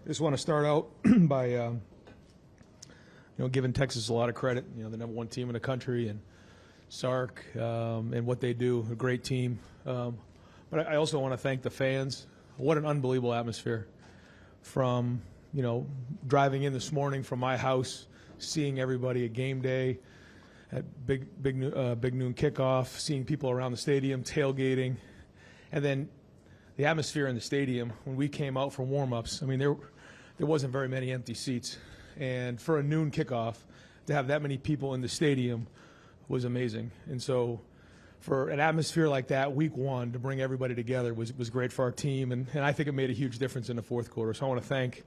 I just want to start out by giving Texas a lot of credit. The #1 team in the country, and Sark and what they do, a great team. But I also want to thank the fans. What an unbelievable atmosphere. From driving in this morning from my house, seeing everybody at game day, at big noon kickoff, seeing people around the stadium, tailgating, and then the atmosphere in the stadium when we came out for warm-ups. I mean, there wasn't very many empty seats, and for a noon kickoff, to have that many people in the stadium was amazing. And so, for an atmosphere like that, week one, to bring everybody together was great for our team, and I think it made a huge difference in the fourth quarter. So I want to thank.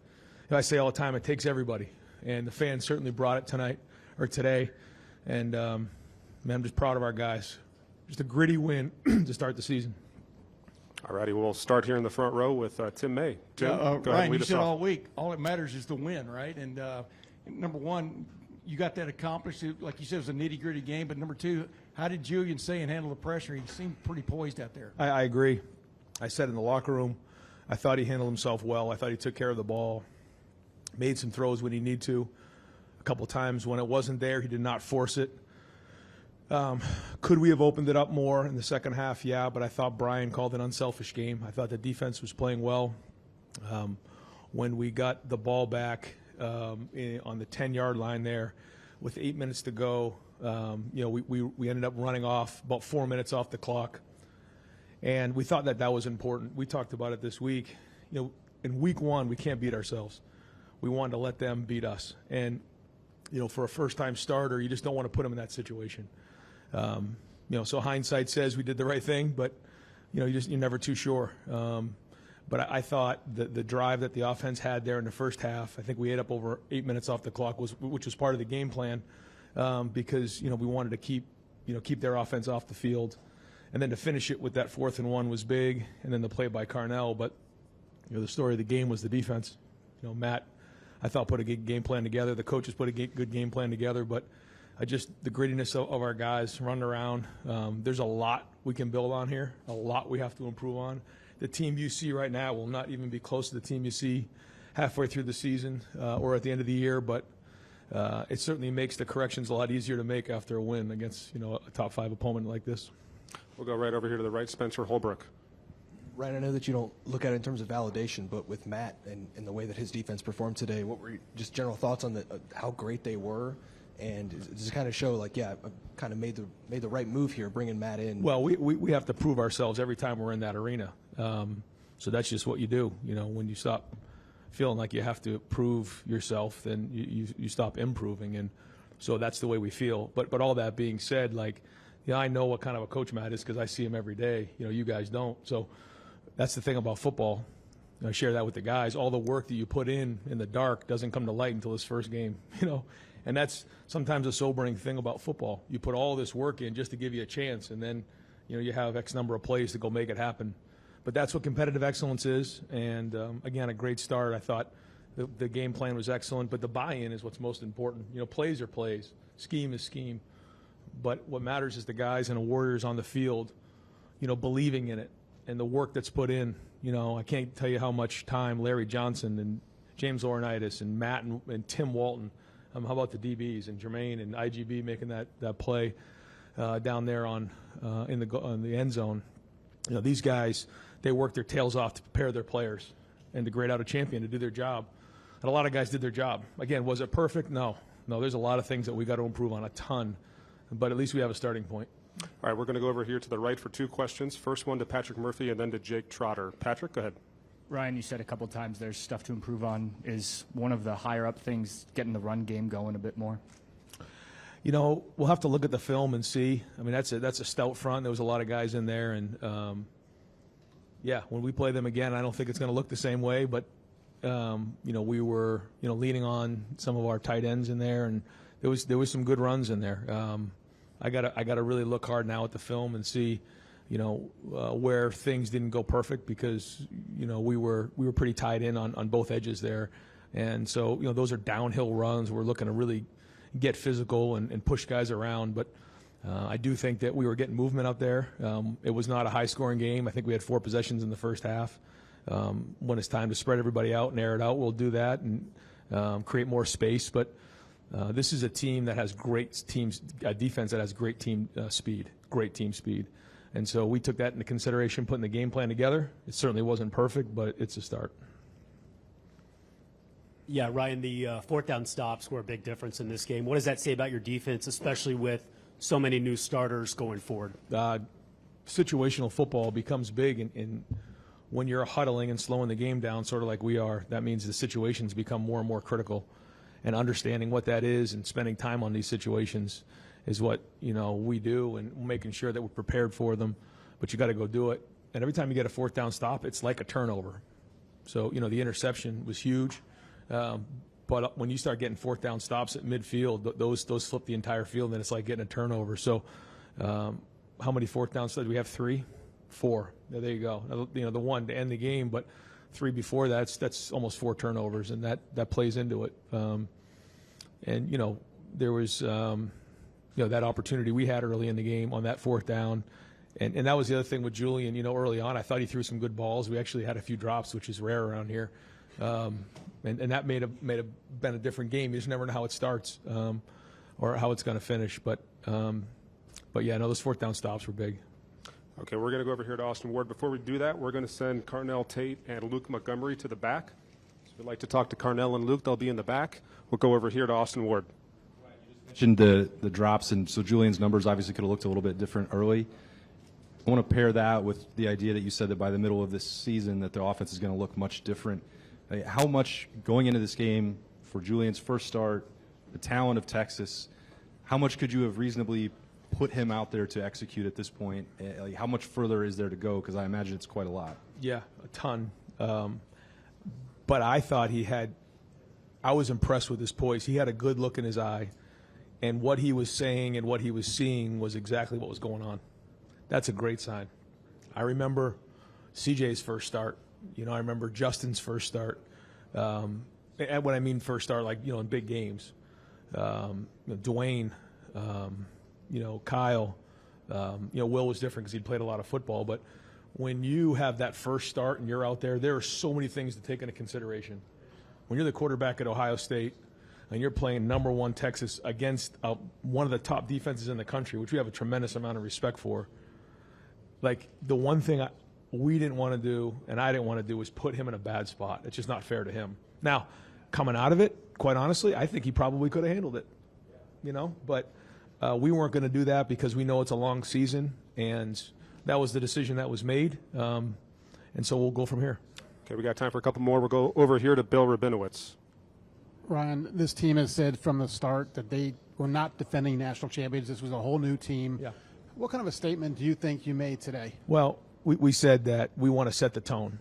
I say all the time, it takes everybody, and the fans certainly brought it today. And man, I'm just proud of our guys. Just a gritty win to start the season. All righty, we'll start here in the front row with Tim May. Tim, go Ryan, ahead, you said all week, all that matters is the win, right? And number one, you got that accomplished. Like you said, it was a nitty-gritty game. But number two, how did Julian Sayin handle the pressure? He seemed pretty poised out there. I agree. I said in the locker room, I thought he handled himself well. I thought he took care of the ball, made some throws when he needed to. A couple times when it wasn't there, he did not force it. Could we have opened it up more in the second half? Yeah, but I thought Brian called an unselfish game. I thought the defense was playing well. When we got the ball back on the 10-yard line there with 8 minutes to go, we ended up running off about 4 minutes off the clock. And we thought that was important. We talked about it this week. In week one, we can't beat ourselves. We wanted to let them beat us. And, for a first-time starter, you just don't want to put them in that situation. So hindsight says we did the right thing, but you're never too sure. But I thought the drive that the offense had there in the first half, I think we ate up over 8 minutes off the clock, which was part of the game plan, because we wanted to keep their offense off the field, and then to finish it with that 4th and 1 was big, and then the play by Carnell. But the story of the game was the defense. Matt, I thought, put a good game plan together. The coaches put a good game plan together, but the grittiness of our guys running around. There's a lot we can build on here, a lot we have to improve on. The team you see right now will not even be close to the team you see halfway through the season or at the end of the year, but it certainly makes the corrections a lot easier to make after a win against a top 5 opponent like this. We'll go right over here to the right, Spencer Holbrook. Ryan, I know that you don't look at it in terms of validation, but with Matt and the way that his defense performed today, what were just general thoughts on how great they were? And does it kind of show, I kind of made the right move here, bringing Matt in? Well, we have to prove ourselves every time we're in that arena. So that's just what you do. When you stop feeling like you have to prove yourself, then you stop improving. And so that's the way we feel. But all that being said, I know what kind of a coach Matt is because I see him every day. You guys don't. So that's the thing about football. I share that with the guys. All the work that you put in the dark doesn't come to light until his first game, And that's sometimes a sobering thing about football. You put all this work in just to give you a chance, and then you have X number of plays to go make it happen. But that's what competitive excellence is. And, again, a great start. I thought the game plan was excellent, but the buy-in is what's most important. Plays are plays. Scheme is scheme. But what matters is the guys and the Warriors on the field, believing in it and the work that's put in. I can't tell you how much time Larry Johnson and James Laurinaitis and Matt and Tim Walton, how about the DBs and Jermaine and IGB making that play down there on the end zone. These guys, they work their tails off to prepare their players and to grade out a champion to do their job. And a lot of guys did their job. Again, was it perfect? No. There's a lot of things that we got to improve on, a ton. But at least we have a starting point. All right, we're going to go over here to the right for 2 questions. First one to Patrick Murphy and then to Jake Trotter. Patrick, go ahead. Ryan, you said a couple times there's stuff to improve on. Is one of the higher up things getting the run game going a bit more? We'll have to look at the film and see. I mean, that's a stout front. There was a lot of guys in there, and when we play them again, I don't think it's going to look the same way. But we were leaning on some of our tight ends in there, and there was some good runs in there. I gotta really look hard now at the film and see. Where things didn't go perfect because, we were pretty tied in on both edges there. And so, those are downhill runs. We're looking to really get physical and push guys around. But I do think that we were getting movement out there. It was not a high-scoring game. I think we had 4 possessions in the first half. When it's time to spread everybody out and air it out, we'll do that and create more space. But this is a team that has a defense that has great team speed. And so we took that into consideration putting the game plan together. It certainly wasn't perfect, but it's a start. Yeah, Ryan, the fourth down stops were a big difference in this game. What does that say about your defense, especially with so many new starters going forward? Situational football becomes big, and when you're huddling and slowing the game down, sort of like we are, that means the situations become more and more critical. And understanding what that is and spending time on these situations is what we do, and making sure that we're prepared for them. But you got to go do it. And every time you get a fourth down stop, it's like a turnover. So the interception was huge, but when you start getting fourth down stops at midfield, those flip the entire field, and it's like getting a turnover. So how many fourth down stops? We have 3, 4. There you go. The one to end the game, but 3 before that's almost 4 turnovers, and that plays into it. And there was that opportunity we had early in the game on that fourth down, and that was the other thing with Julian. Early on, I thought he threw some good balls. We actually had a few drops, which is rare around here, and that may have been a different game. You just never know how it starts or how it's going to finish. But yeah, no, those fourth down stops were big. Okay, we're going to go over here to Austin Ward. Before we do that, we're going to send Carnell Tate and Luke Montgomery to the back. So if you'd like to talk to Carnell and Luke, they'll be in the back. We'll go over here to Austin Ward. Mentioned the drops, and so Julian's numbers obviously could have looked a little bit different early. I want to pair that with the idea that you said that by the middle of this season that the offense is going to look much different. How much going into this game for Julian's first start, the talent of Texas, how much could you have reasonably put him out there to execute at this point? How much further is there to go? Because I imagine it's quite a lot. Yeah, a ton. But I thought I was impressed with his poise. He had a good look in his eye, and what he was saying and what he was seeing was exactly what was going on. That's a great sign. I remember CJ's first start. I remember Justin's first start. And when I mean first start, in big games. Dwayne, Kyle, Will was different because he'd played a lot of football. But when you have that first start and you're out there, there are so many things to take into consideration. When you're the quarterback at Ohio State and you're playing number 1 Texas against one of the top defenses in the country, which we have a tremendous amount of respect for, the one thing we didn't want to do and I didn't want to do was put him in a bad spot. It's just not fair to him. Now, coming out of it, quite honestly, I think he probably could have handled it, but we weren't going to do that because we know it's a long season, and that was the decision that was made, and so we'll go from here. Okay, we got time for a couple more. We'll go over here to Bill Rabinowitz. Ryan, this team has said from the start that they were not defending national champions. This was a whole new team. Yeah. What kind of a statement do you think you made today? Well, we said that we want to set the tone.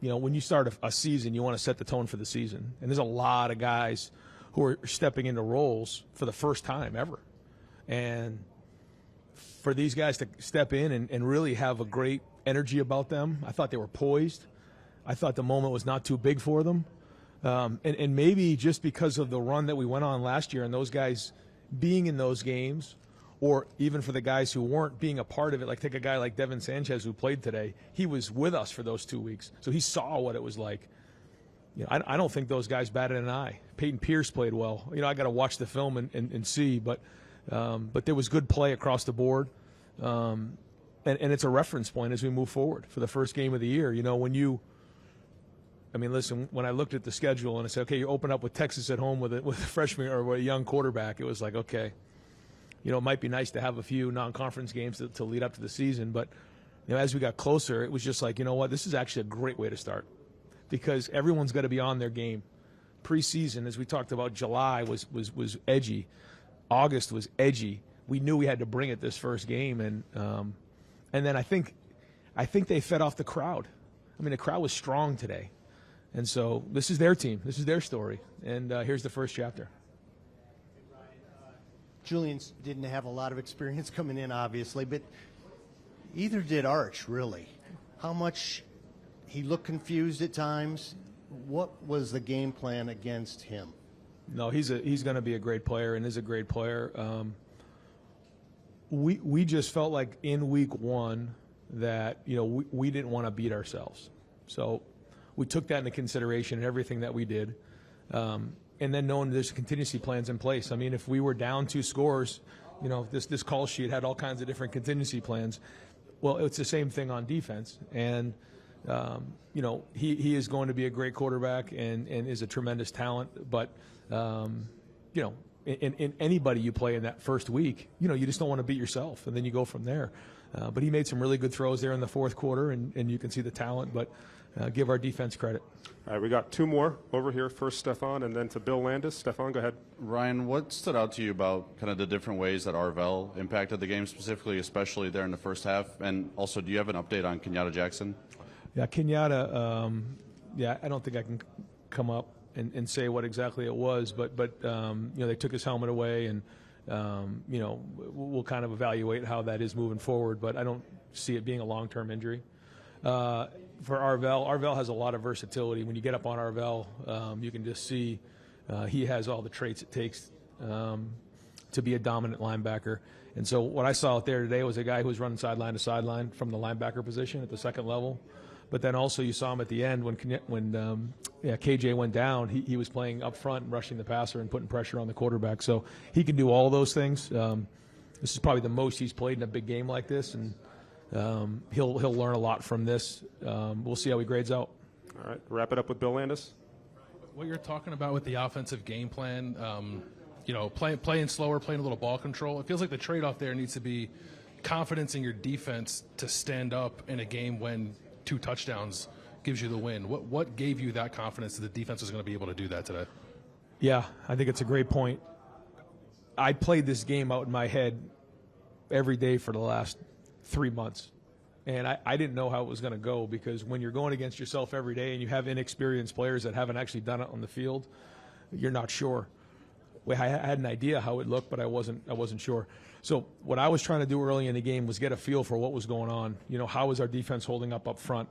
When you start a season, you want to set the tone for the season. And there's a lot of guys who are stepping into roles for the first time ever. And for these guys to step in and really have a great energy about them, I thought they were poised. I thought the moment was not too big for them. And maybe just because of the run that we went on last year and those guys being in those games, or even for the guys who weren't being a part of it, take a guy like Devin Sanchez who played today. He was with us for those 2 weeks, so he saw what it was like. I don't think those guys batted an eye. Peyton Pierce played well. I got to watch the film and see, but there was good play across the board, and it's a reference point as we move forward for the first game of the year. When I looked at the schedule and I said, okay, you open up with Texas at home with a freshman or with a young quarterback, it was like, okay. It might be nice to have a few non-conference games to lead up to the season, but as we got closer, it was just like, this is actually a great way to start because everyone's got to be on their game. Preseason, as we talked about, July was edgy. August was edgy. We knew we had to bring it this first game, and then I think they fed off the crowd. The crowd was strong today, and so this is their team. This is their story, and here's the first chapter. Julian didn't have a lot of experience coming in, obviously, but either did Arch, really. How much he looked confused at times. What was the game plan against him? No, he's going to be a great player and is a great player. We just felt like in week 1 that we didn't want to beat ourselves. So we took that into consideration in everything that we did. And then knowing there's contingency plans in place. I mean, if we were down 2 scores, you know, this call sheet had all kinds of different contingency plans. Well, it's the same thing on defense. And, you know, he is going to be a great quarterback and is a tremendous talent. But, you know, in anybody you play in that first week, you know, you just don't want to beat yourself, and then you go from there. But he made some really good throws there in the fourth quarter, and you can see the talent. But give our defense credit. All right, we got 2 more over here. First, Stefan, and then to Bill Landis. Stefan, go ahead. Ryan, what stood out to you about kind of the different ways that Arvell impacted the game specifically, especially there in the first half? And also, do you have an update on Kenyatta Jackson? Yeah, Kenyatta, I don't think I can come up and say what exactly it was, but you know, they took his helmet away, and you know, we'll kind of evaluate how that is moving forward, but I don't see it being a long-term injury. For Arvell has a lot of versatility. When you get up on Arvell, you can just see he has all the traits it takes to be a dominant linebacker. And so what I saw out there today was a guy who was running sideline to sideline from the linebacker position at the second level. But then also you saw him at the end when KJ went down, he was playing up front and rushing the passer and putting pressure on the quarterback. So he can do all those things. This is probably the most he's played in a big game like this, and he'll learn a lot from this. We'll see how he grades out. All right, wrap it up with Bill Landis. What you're talking about with the offensive game plan, you know, playing slower, playing a little ball control, it feels like the trade-off there needs to be confidence in your defense to stand up in a game when 2 touchdowns gives you the win. What gave you that confidence that the defense was going to be able to do that today? Yeah, I think it's a great point. I played this game out in my head every day for the last 3 months. And I didn't know how it was going to go, because when you're going against yourself every day and you have inexperienced players that haven't actually done it on the field, you're not sure. I had an idea how it looked, but I wasn't sure. So what I was trying to do early in the game was get a feel for what was going on. You know, how was our defense holding up front?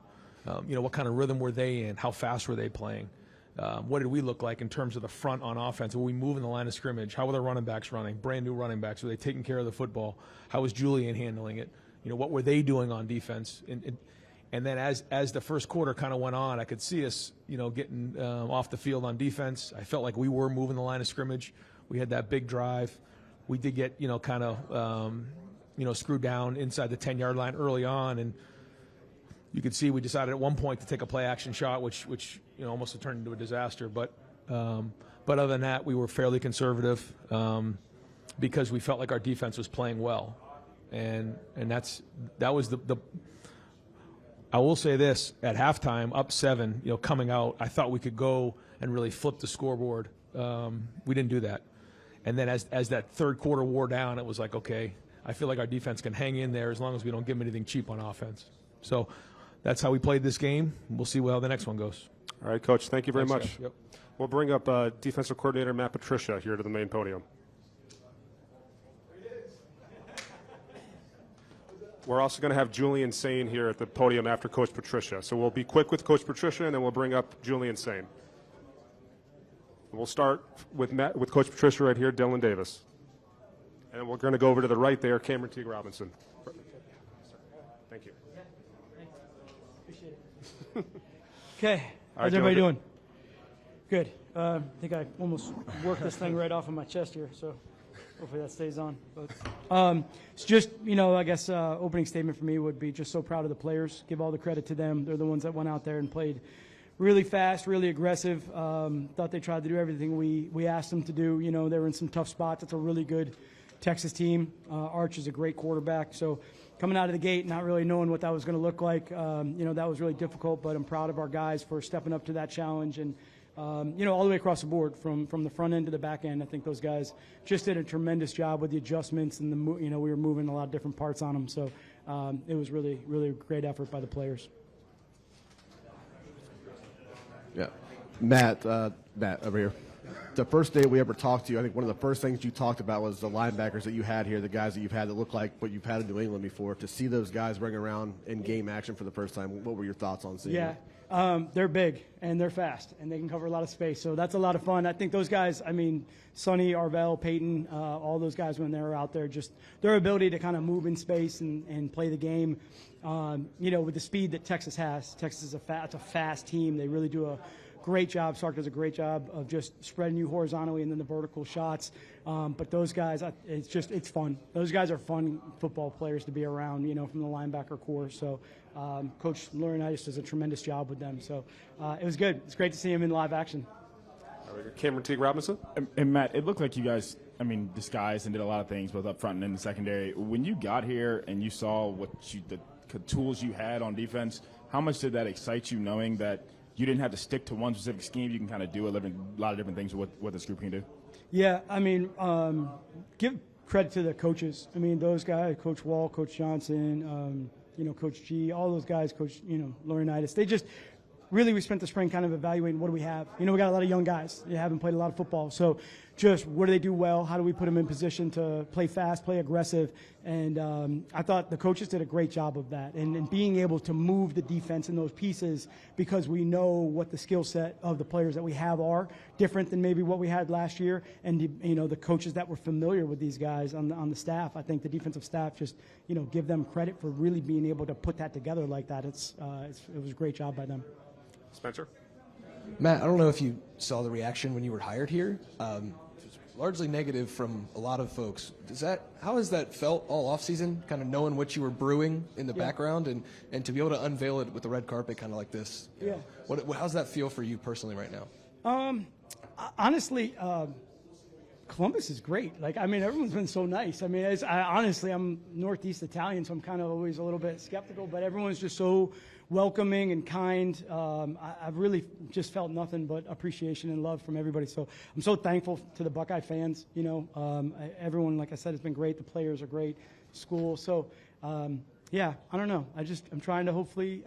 You know, what kind of rhythm were they in? How fast were they playing? What did we look like in terms of the front on offense? Were we moving the line of scrimmage? How were the running backs running? Brand new running backs. Were they taking care of the football? How was Julian handling it? You know, what were they doing on defense? And then as the first quarter kind of went on, I could see us, you know, getting off the field on defense. I felt like we were moving the line of scrimmage. We had that big drive. We did get, you know, kind of, you know, screwed down inside the 10-yard line early on, and you could see we decided at one point to take a play-action shot, which you know, almost turned into a disaster. But other than that, we were fairly conservative because we felt like our defense was playing well, and that was the. I will say this: at halftime, up 7, you know, coming out, I thought we could go and really flip the scoreboard. We didn't do that. And then as that third quarter wore down, it was like, okay, I feel like our defense can hang in there as long as we don't give them anything cheap on offense. So that's how we played this game. We'll see how the next one goes. All right, Coach, thank you very Thanks, much. guys. Yep. We'll bring up defensive coordinator Matt Patricia here to the main podium. We're also going to have Julian Sayin here at the podium after Coach Patricia. So we'll be quick with Coach Patricia, and then we'll bring up Julian Sayin. We'll start with Coach Patricia right here, Dylan Davis. And then we're going to go over to the right there, Cameron Teague Robinson. Thank you. Appreciate it. Okay, All how's right, everybody Dylan. doing? Good. I think I almost worked this thing right off of my chest here, so hopefully that stays on. But it's just, you know, I guess opening statement for me would be just so proud of the players. Give all the credit to them. They're the ones that went out there and played really fast, really aggressive. Thought they tried to do everything we asked them to do. You know, they were in some tough spots. It's a really good Texas team. Arch is a great quarterback. So coming out of the gate, not really knowing what that was going to look like, you know, that was really difficult. But I'm proud of our guys for stepping up to that challenge. And, you know, all the way across the board, from the front end to the back end, I think those guys just did a tremendous job with the adjustments. And, you know, we were moving a lot of different parts on them. So it was really, really a great effort by the players. Yeah, Matt over here. The first day we ever talked to you, I think one of the first things you talked about was the linebackers that you had here, the guys that you've had that look like what you've had in New England before. To see those guys bring around in game action for the first time, what were your thoughts on seeing Yeah. that? They're big and they're fast and they can cover a lot of space. So that's a lot of fun. I think those guys, I mean, Sonny, Arvell, Peyton, all those guys when they're out there, just their ability to kind of move in space and play the game, with the speed that Texas has. Texas is it's a fast team. They really do a great job. Sark does a great job of just spreading you horizontally and then the vertical shots. But those guys, it's fun. Those guys are fun football players to be around, from the linebacker core. So Coach Laurinaitis does a tremendous job with them. So it was good. It's great to see him in live action. All right, Cameron Teague Robinson. And Matt, it looked like you guys, disguised and did a lot of things both up front and in the secondary. When you got here and you saw the tools you had on defense, how much did that excite you, knowing that you didn't have to stick to one specific scheme? You can kind of do a lot of different things with what this group can do. Yeah, give credit to the coaches. Those guys, Coach Wall, Coach Johnson, Coach G, all those guys, Coach, Laurinaitis. They just really, we spent the spring kind of evaluating what do we have. We got a lot of young guys. They haven't played a lot of football. So just what do they do well? How do we put them in position to play fast, play aggressive? And I thought the coaches did a great job of that. And being able to move the defense in those pieces because we know what the skill set of the players that we have are different than maybe what we had last year. And, the coaches that were familiar with these guys on the staff, I think the defensive staff just, give them credit for really being able to put that together like that. It was a great job by them. Spencer? Matt, I don't know if you saw the reaction when you were hired here. It was largely negative from a lot of folks. How has that felt all offseason, kind of knowing what you were brewing in the background and to be able to unveil it with the red carpet kind of like this? Yeah. How's that feel for you personally right now? Honestly, Columbus is great. Everyone's been so nice. Honestly, I'm Northeast Italian, so I'm kind of always a little bit skeptical, but everyone's just so welcoming and kind. I've really just felt nothing but appreciation and love from everybody. So I'm so thankful to the Buckeye fans. Everyone, like I said, has been great. The players are great. School. So, I don't know. I'm trying to hopefully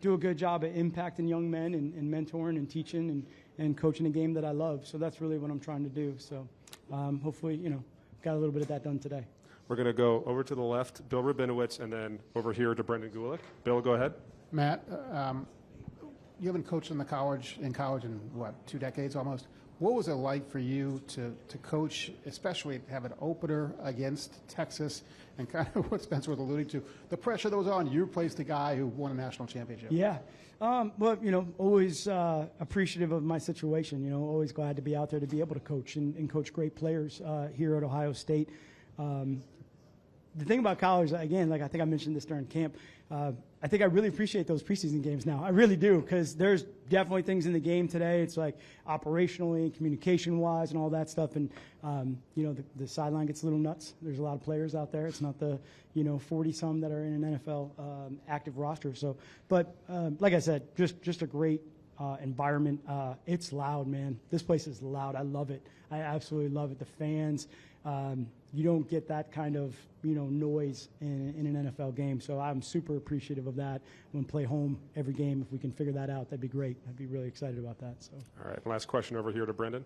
do a good job at impacting young men and mentoring and teaching and coaching a game that I love. So that's really what I'm trying to do. So hopefully, got a little bit of that done today. We're going to go over to the left, Bill Rabinowitz, and then over here to Brendan Gulick. Bill, go ahead. Matt, you haven't coached in college in 2 decades almost. What was it like for you to coach, especially have an opener against Texas, and kind of what Spencer was alluding to, the pressure that was on you? Replaced the guy who won a national championship. Yeah. Always appreciative of my situation. Always glad to be out there to be able to coach and coach great players here at Ohio State. The thing about college, again, I think I mentioned this during camp, I think I really appreciate those preseason games now. I really do, because there's definitely things in the game today. It's like operationally, communication-wise, and all that stuff. And, the sideline gets a little nuts. There's a lot of players out there. It's not the, 40-some that are in an NFL active roster. So, but like I said, just a great environment. It's loud, man. This place is loud. I love it. I absolutely love it. The fans. You don't get that kind of noise in an NFL game, so I'm super appreciative of that. I'm going to play home every game. If we can figure that out, that'd be great. I'd be really excited about that. So. All right, last question over here to Brendan.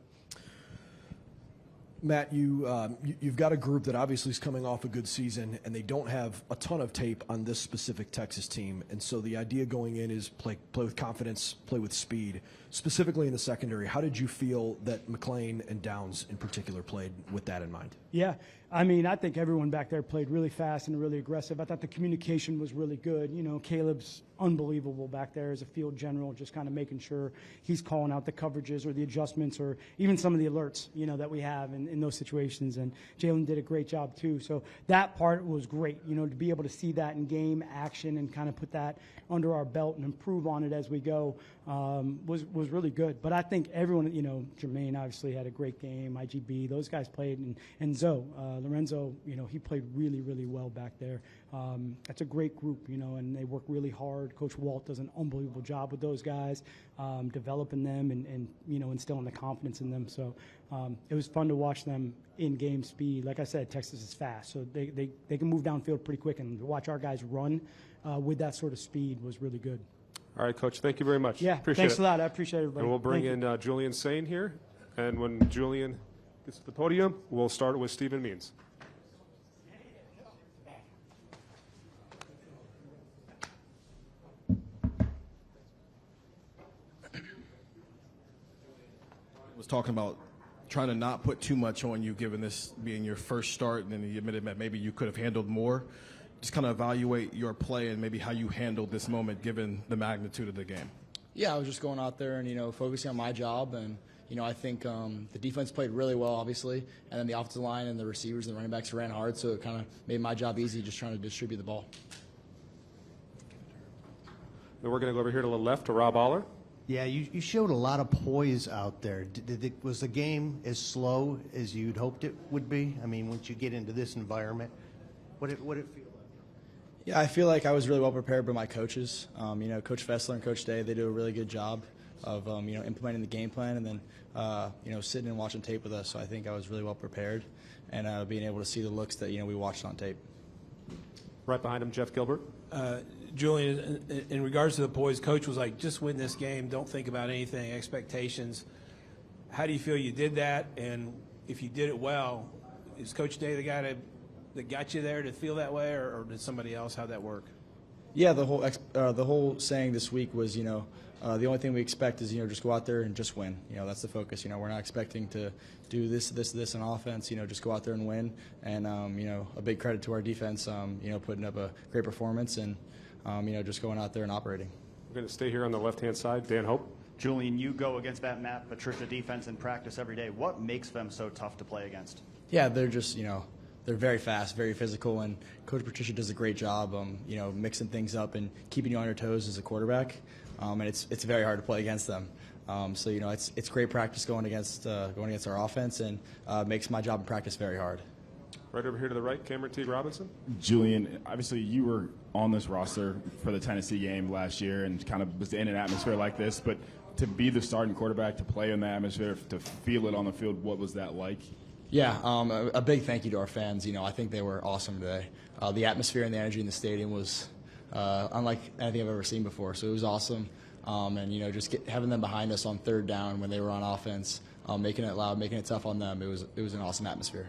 Matt, you've got a group that obviously is coming off a good season, and they don't have a ton of tape on this specific Texas team. And so the idea going in is play with confidence, play with speed. Specifically in the secondary, how did you feel that McLean and Downs in particular played with that in mind? Yeah, I think everyone back there played really fast and really aggressive. I thought the communication was really good. Caleb's unbelievable back there as a field general, just kind of making sure he's calling out the coverages or the adjustments or even some of the alerts, that we have in those situations. And Jalen did a great job too. So that part was great, to be able to see that in game action and kind of put that under our belt and improve on it as we go was really good. But I think everyone, Jermaine obviously had a great game, IGB, those guys played, and Zoe, Lorenzo, he played really, really well back there. That's a great group, and they work really hard. Coach Walt does an unbelievable job with those guys, developing them and instilling the confidence in them. So it was fun to watch them in game speed. Like I said, Texas is fast, so they can move downfield pretty quick, and to watch our guys run with that sort of speed was really good. All right, Coach, thank you very much. Yeah, appreciate thanks it. a lot. I appreciate everybody. And we'll bring in Julian Sayin here. And when Julian gets to the podium, we'll start with Stephen Means. Was talking about trying to not put too much on you, given this being your first start, and then he admitted that maybe you could have handled more. Just kind of evaluate your play and maybe how you handled this moment, given the magnitude of the game. Yeah, I was just going out there and focusing on my job, and I think the defense played really well, obviously, and then the offensive line and the receivers and the running backs ran hard, so it kind of made my job easy, just trying to distribute the ball. Then we're going to go over here to the left to Rob Aller. Yeah, you showed a lot of poise out there. Was the game as slow as you'd hoped it would be? I mean, once you get into this environment, what did it feel like? Yeah, I feel like I was really well prepared by my coaches. Coach Fessler and Coach Day, they do a really good job of implementing the game plan, and then sitting and watching tape with us. So I think I was really well prepared, and being able to see the looks that we watched on tape. Right behind him, Jeff Gilbert. Julian, in regards to the poise, Coach was like, just win this game. Don't think about anything, expectations. How do you feel you did that? And if you did it well, is Coach Day the guy that got you there to feel that way, or did somebody else? How'd that work? Yeah, the whole saying this week was, the only thing we expect is, just go out there and just win. That's the focus. We're not expecting to do this on offense. Just go out there and win. And, a big credit to our defense, putting up a great performance and, just going out there and operating. We're going to stay here on the left-hand side. Dan Hope. Julian, you go against that Matt Patricia defense in practice every day. What makes them so tough to play against? Yeah, they're just, they're very fast, very physical, and Coach Patricia does a great job, mixing things up and keeping you on your toes as a quarterback. And it's very hard to play against them. So it's great practice going against our offense, and makes my job in practice very hard. Right over here to the right, Cameron Teague Robinson. Julian, obviously you were on this roster for the Tennessee game last year and kind of was in an atmosphere like this, but to be the starting quarterback, to play in the atmosphere, to feel it on the field, what was that like? Yeah, a big thank you to our fans. I think they were awesome today. The atmosphere and the energy in the stadium was unlike anything I've ever seen before, so it was awesome. And just having them behind us on third down when they were on offense, making it loud, making it tough on them, it was an awesome atmosphere.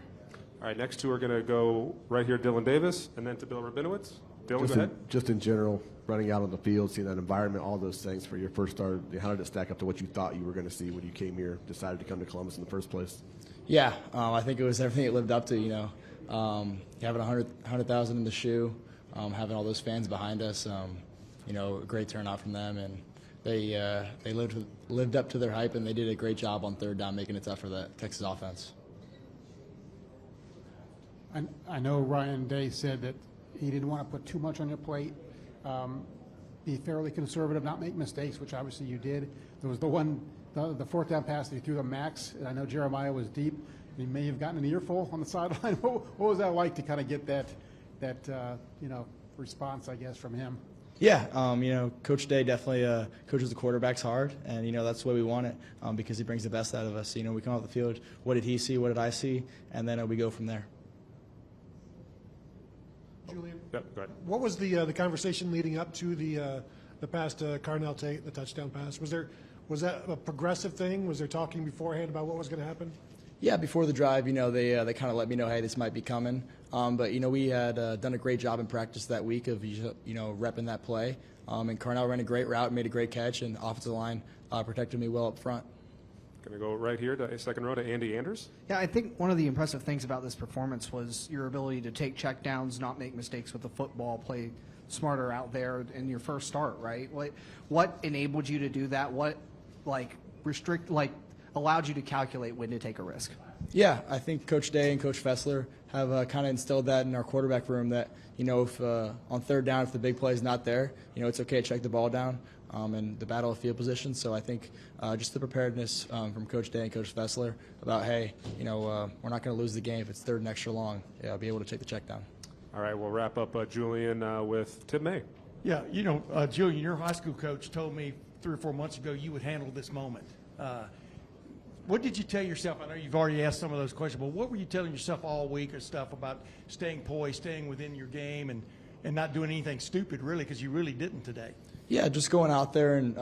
All right, next two are going to go right here, Dylan Davis, and then to Bill Rabinowitz. Dylan, go ahead. Just in general, running out on the field, seeing that environment, all those things for your first start, how did it stack up to what you thought you were going to see when you came here, decided to come to Columbus in the first place? Yeah, I think it was everything it lived up to, having 100,000 in the shoe, having all those fans behind us, a great turnout from them, and they lived up to their hype, and they did a great job on third down, making it tough for the Texas offense. I know Ryan Day said that he didn't want to put too much on your plate, be fairly conservative, not make mistakes, which obviously you did. There was the fourth down pass that he threw to Max, and I know Jeremiah was deep. He may have gotten an earful on the sideline. What was that like to kind of get that response, I guess, from him? Yeah, Coach Day definitely coaches the quarterbacks hard, and that's the way we want it because he brings the best out of us. We come off the field, what did he see, what did I see, and then we go from there. Julian, yep, go ahead. What was the conversation leading up to the pass to Carnell Tate, the touchdown pass? Was that a progressive thing? Was there talking beforehand about what was going to happen? Yeah, before the drive, they kind of let me know, hey, this might be coming. But we had done a great job in practice that week of repping that play. And Carnell ran a great route, made a great catch, and offensive line protected me well up front. Going to go right here to second row to Andy Anders. Yeah, I think one of the impressive things about this performance was your ability to take checkdowns, not make mistakes with the football, play smarter out there in your first start, right? What enabled you to do that? What allowed you to calculate when to take a risk? Yeah, I think Coach Day and Coach Fessler have kind of instilled that in our quarterback room that, if on third down, if the big play is not there, it's okay to check the ball down and the battle of field position. So I think just the preparedness from Coach Day and Coach Fessler about, hey, we're not going to lose the game if it's third and extra long. Yeah, I'll be able to take the check down. All right, we'll wrap up Julian with Tim May. Yeah, Julian, your high school coach told me 3 or 4 months ago you would handle this moment. What did you tell yourself? I know you've already asked some of those questions, but what were you telling yourself all week or stuff about staying poised, staying within your game, and and not doing anything stupid, really, because you really didn't today. Yeah, just going out there and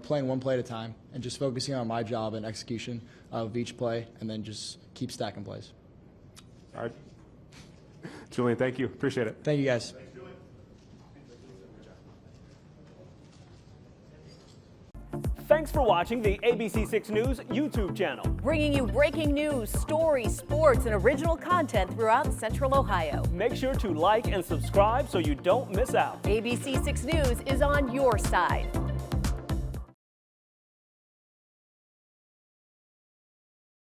playing one play at a time, and just focusing on my job and execution of each play, and then just keep stacking plays. All right. Julian, thank you. Appreciate it. Thank you, guys. Thanks for watching the ABC6 News YouTube channel. Bringing you breaking news, stories, sports, and original content throughout Central Ohio. Make sure to like and subscribe so you don't miss out. ABC6 News is on your side.